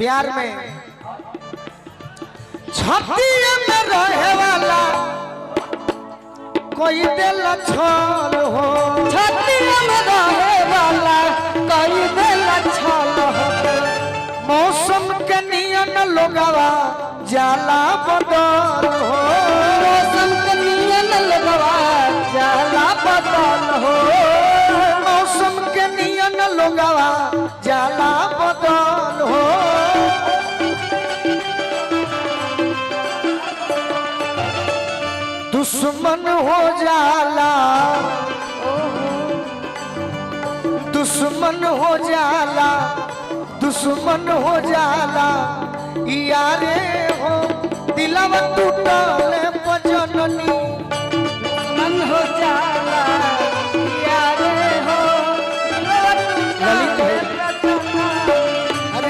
प्यार में छतिया में रहे वाला कोई दिल छल हो, छतिया में रहे वाला कोई दिल छल हो। मौसम के नियन लोगवा जाला बदल हो, मौसम के नियन लोगवा जाला बदल हो, मौसम के नियन लोगवा जाला बदल हो। दुश्मन हो जाला, दुश्मन हो जाला, दुश्मन हो जाला यारे हो। दिलवा टूटल पजननी मन हो जाला